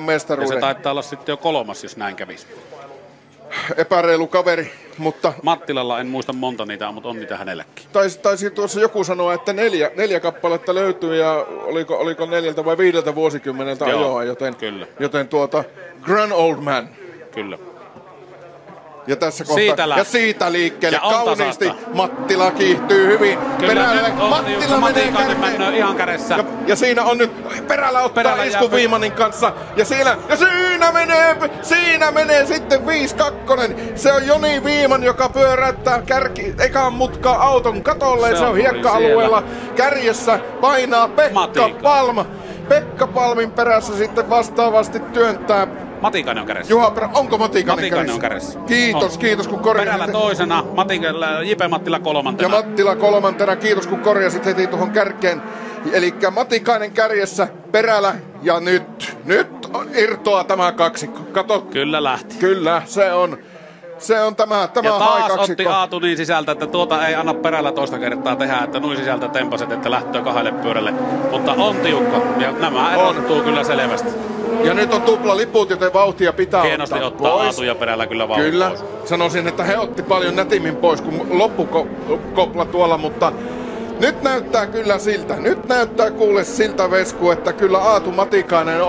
mestaruuden. Ja se taittaa olla sitten jo 3, jos näin kävisi. Epäreilu kaveri, mutta... Mattilalla en muista monta niitä, mutta on niitä hänelläkin. Taisi tuossa joku sanoa, että neljä kappaletta löytyy ja oliko 4 vai 5 vuosikymmeneltä ajoa, joten Grand Old Man. Kyllä. Ja tässä kohtaa, siitä liikkeelle kauniisti. Mattila kiihtyy hyvin. Kyllä, Mattila menee kärkeen. Ihan kädessä. Ja siinä on nyt Perälä ottaa iskun Viimanin kanssa. Ja siinä menee sitten 5-2. Se on Joni Viiman, joka pyöräyttää ekan mutkaa auton katolle. Se on hiekka-alueella kärjessä. Painaa Pekka Palm. Pekka Palmin perässä sitten vastaavasti työntää. Matikainen on kädessä. Onko Matikainen on kädessä? Kiitos kun korjasit. Perällä toisena, J.P. Mattila 3. Ja Mattila 3. Kiitos kun korjasit heti tuohon kärkeen. Elikkä Matikainen kärjessä, Perälä ja nyt irtoaa tämä kaksikko. Kato. Kyllä lähti. Kyllä, se on tämä ja taas otti Aatu niin sisältä, että tuota ei anna Perällä toista kertaa tehdä, että nuin sisältä tempaset, että lähtöä 2 pyörälle. Mutta on tiukka ja nämä erottuu kyllä selvästi. Ja nyt on tupla liput, joten vauhtia pitää hienosti ottaa pois. Aatu ja Perällä kyllä vauhtia Kyllä, pois. Sanoisin, että he otti paljon nätimmin pois kuin loppukopla tuolla, mutta nyt näyttää kyllä siltä. Nyt näyttää kuule siltä, Vesku, että kyllä Aatu Matikainen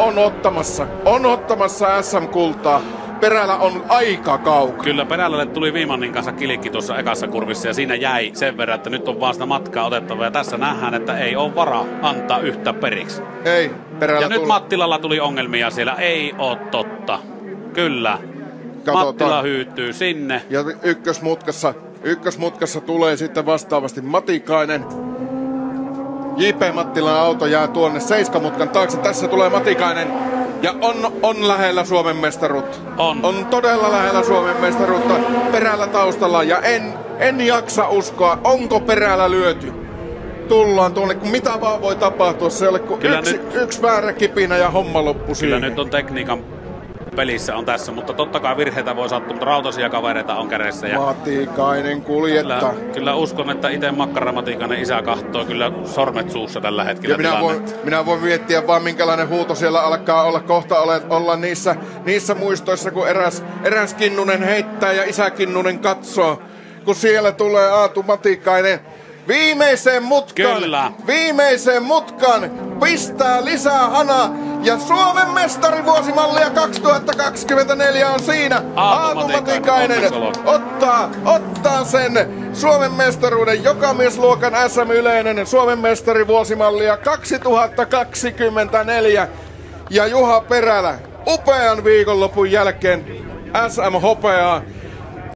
on ottamassa SM-kultaa. Perälä on aika kaukana. Kyllä Perälälle tuli Viimanin kanssa kilikki tuossa ekassa kurvissa ja siinä jäi sen verran, että nyt on vaan sitä matkaa otettava. Ja tässä nähdään, että ei ole varaa antaa yhtä periksi. Ei, Perällä ja nyt Mattilalla tuli ongelmia siellä. Ei oo totta. Kyllä. Katsotaan. Mattila hyytyy sinne. Ja ykkösmutkassa tulee sitten vastaavasti Matikainen. J.P. Mattilan auto jää tuonne 7-mutkan taakse. Tässä tulee Matikainen. Ja on lähellä Suomen mestaruutta. On todella lähellä Suomen mestaruutta. Perällä taustalla. Ja en jaksa uskoa, onko Perällä lyöty. Tullaan tuonne, kun mitä vaan voi tapahtua. Se ei ole kuin yksi väärä kipinä ja homma loppu siihen. Kyllä nyt on tekniikan pelissä on tässä, mutta totta kai virheitä voi sattua, mutta rautaisia kavereita on kädessä. Ja Matikainen kuljettaa. Kyllä uskon, että itse Makkara Matikainen isä kahtoo kyllä sormet suussa tällä hetkellä. Ja minä voin miettiä vaan minkälainen huuto siellä alkaa olla kohta olla niissä muistoissa, kun eräs Kinnunen heittää ja isä Kinnunen katsoo. Kun siellä tulee Aatu Matikainen viimeiseen mutkaan pistää lisää hanaa ja Suomen mestarivuosimallia 2024 on siinä. Aatu Matikainen ottaa sen Suomen mestaruuden jokamiesluokan SM-yleinen Suomen mestarivuosimallia 2024 ja Juha Perälä upean viikonlopun jälkeen SM-hopeaa.